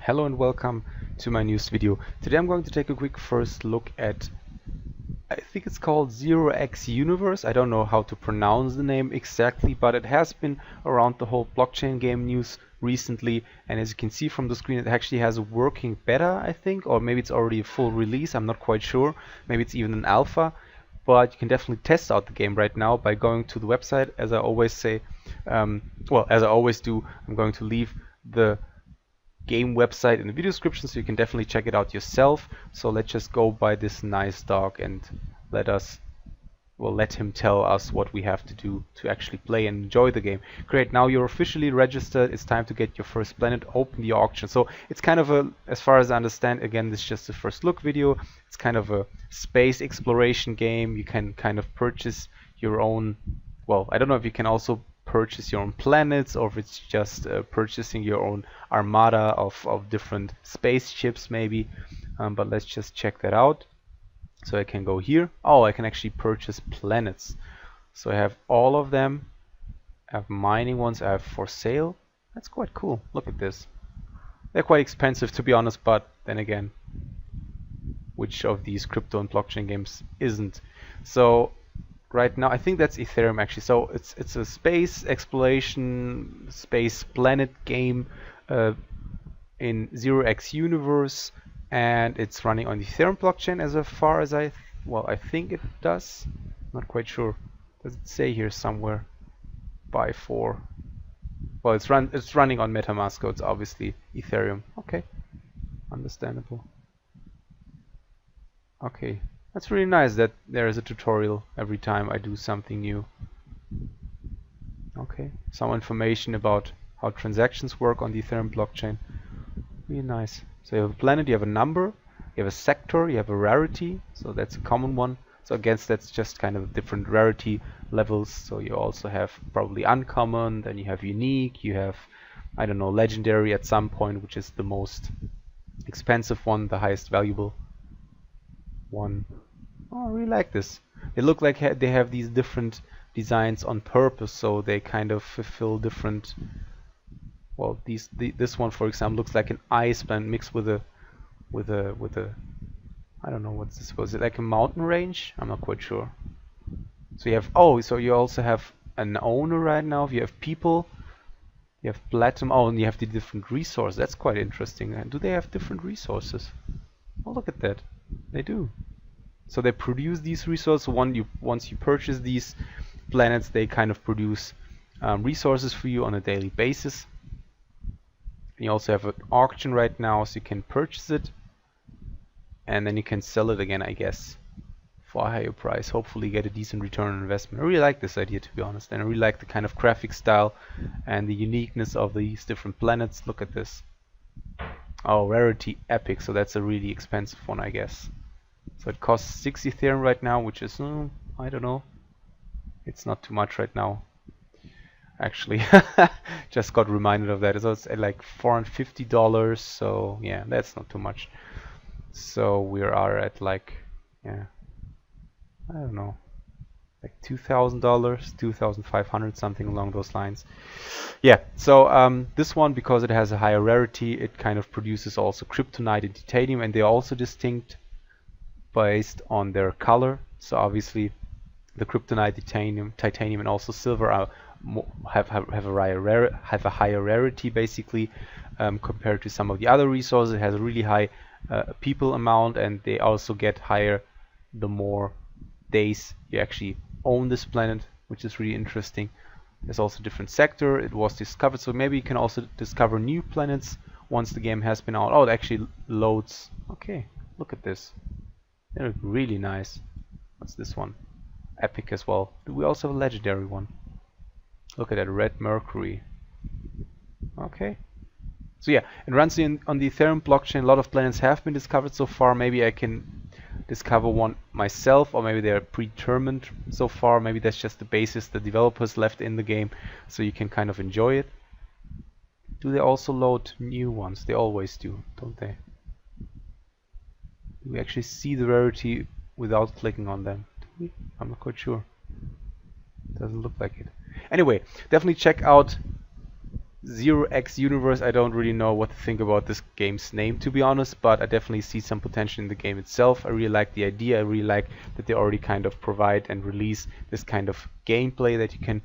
Hello and welcome to my news video. Today I'm going to take a quick first look at, I think it's called 0xUniverse. I don't know how to pronounce the name exactly, but it has been around the whole blockchain game news recently, and as you can see from the screen, it actually has a working beta, I think, or maybe it's already a full release, I'm not quite sure. Maybe it's even an alpha, but you can definitely test out the game right now by going to the website. As I always say, as I always do, I'm going to leave the game website in the video description, so you can definitely check it out yourself. So let's just go by this nice dog and let him tell us what we have to do to actually play and enjoy the game. Great, now you're officially registered. It's time to get your first planet. Open the auction. So it's kind of a, as far as I understand, again, this is just a first look video. It's kind of a space exploration game. You can kind of purchase your own, well, I don't know if you can also purchase your own planets, or if it's just purchasing your own armada of different spaceships maybe, but let's just check that out. So I can go here. Oh, I can actually purchase planets. So I have all of them. I have mining ones. I have for sale. That's quite cool. Look at this. They're quite expensive, to be honest, but then again, which of these crypto and blockchain games isn't? So right now, I think that's Ethereum actually. So it's a space exploration, space planet game in 0xUniverse, and it's running on the Ethereum blockchain as far as I think it does. Not quite sure. Does it say here somewhere? By 4. Well, it's running on MetaMask, so it's obviously Ethereum. Okay, understandable. Okay. That's really nice that there is a tutorial every time I do something new. Okay, some information about how transactions work on the Ethereum blockchain. Really nice. So you have a planet, you have a number, you have a sector, you have a rarity, so that's a common one. So I guess that's just kind of different rarity levels. So you also have probably uncommon, then you have unique, you have, I don't know, legendary at some point, which is the most expensive one, the highest valuable one. Oh, I really like this. They look like they have these different designs on purpose, so they kind of fulfill different. Well, this one, for example, looks like an ice planet mixed with a I don't know what's this. Was it like a mountain range? I'm not quite sure. So you have so you also have an owner right now. You have people. You have platinum. Oh, and you have the different resources. That's quite interesting. And do they have different resources? Oh, look at that. They do. So they produce these resources. Once you purchase these planets, they kind of produce resources for you on a daily basis. And you also have an auction right now, so you can purchase it, and then you can sell it again, I guess, for a higher price. Hopefully get a decent return on investment. I really like this idea, to be honest, and I really like the kind of graphic style and the uniqueness of these different planets. Look at this. Oh, rarity epic, so that's a really expensive one, I guess. So it costs 6 Ethereum right now, which is, I don't know. It's not too much right now. Actually, just got reminded of that. So it's at like $450, so yeah, that's not too much. So we are at like, yeah, I don't know, like $2,000, 2,500, something along those lines. Yeah, so this one, because it has a higher rarity, it kind of produces also kryptonite and titanium, and they're also distinct based on their color. So obviously the kryptonite, titanium and also silver are have a higher rarity basically, compared to some of the other resources. It has a really high people amount, and they also get higher the more days you actually own this planet, which is really interesting. There's also a different sector. It was discovered, so maybe you can also discover new planets once the game has been out. Oh, it actually loads. Okay, look at this. They look really nice. What's this one? Epic as well. Do we also have a legendary one? Look at that, red Mercury. Okay. So yeah, it runs on the Ethereum blockchain. A lot of planets have been discovered so far. Maybe I can discover one myself, or maybe they're predetermined so far. Maybe that's just the basis the developers left in the game, so you can kind of enjoy it. Do they also load new ones? They always do, don't they? Do we actually see the rarity without clicking on them? Do we? I'm not quite sure. Doesn't look like it. Anyway, definitely check out 0xUniverse, I don't really know what to think about this game's name, to be honest, but I definitely see some potential in the game itself. I really like the idea. I really like that they already kind of provide and release this kind of gameplay that you can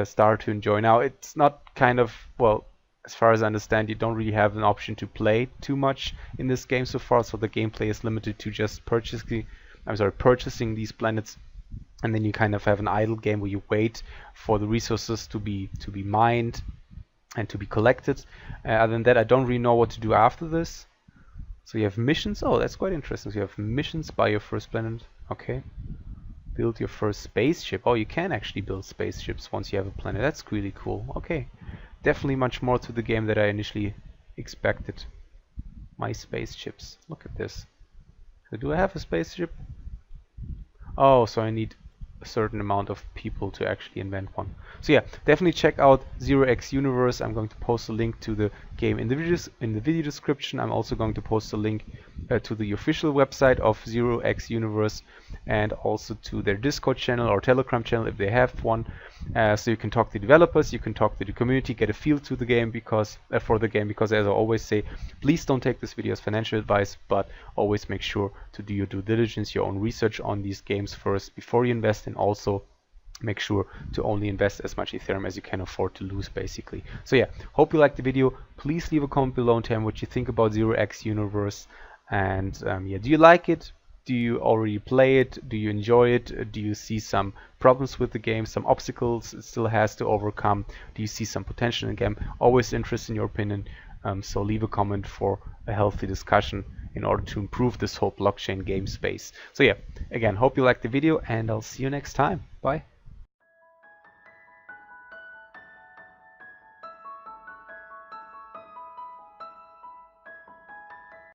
start to enjoy. Now, it's not kind of, well, as far as I understand, you don't really have an option to play too much in this game so far, so the gameplay is limited to just purchasing these planets, and then you kind of have an idle game where you wait for the resources to be mined and to be collected. Other than that, I don't really know what to do after this. So you have missions. Oh, that's quite interesting. So you have missions by your first planet. Okay. Build your first spaceship. Oh, you can actually build spaceships once you have a planet. That's really cool. Okay. Definitely much more to the game than I initially expected. My spaceships. Look at this. So do I have a spaceship? Oh, so I need a certain amount of people to actually invent one. So yeah, definitely check out 0xUniverse. I'm going to post a link to the game in the video description. I'm also going to post a link to the official website of 0xUniverse, and also to their Discord channel or Telegram channel if they have one. So you can talk to developers, you can talk to the community, get a feel to the game, because for the game, because as I always say, please don't take this video as financial advice, but always make sure to do your due diligence, your own research on these games first before you invest, and also make sure to only invest as much Ethereum as you can afford to lose, basically. So yeah, hope you liked the video. Please leave a comment below and tell me what you think about 0xUniverse. And yeah, do you like it? Do you already play it? Do you enjoy it? Do you see some problems with the game, some obstacles it still has to overcome? Do you see some potential in the game? Always interested in your opinion. So leave a comment for a healthy discussion in order to improve this whole blockchain game space. So yeah, again, hope you liked the video, and I'll see you next time. Bye.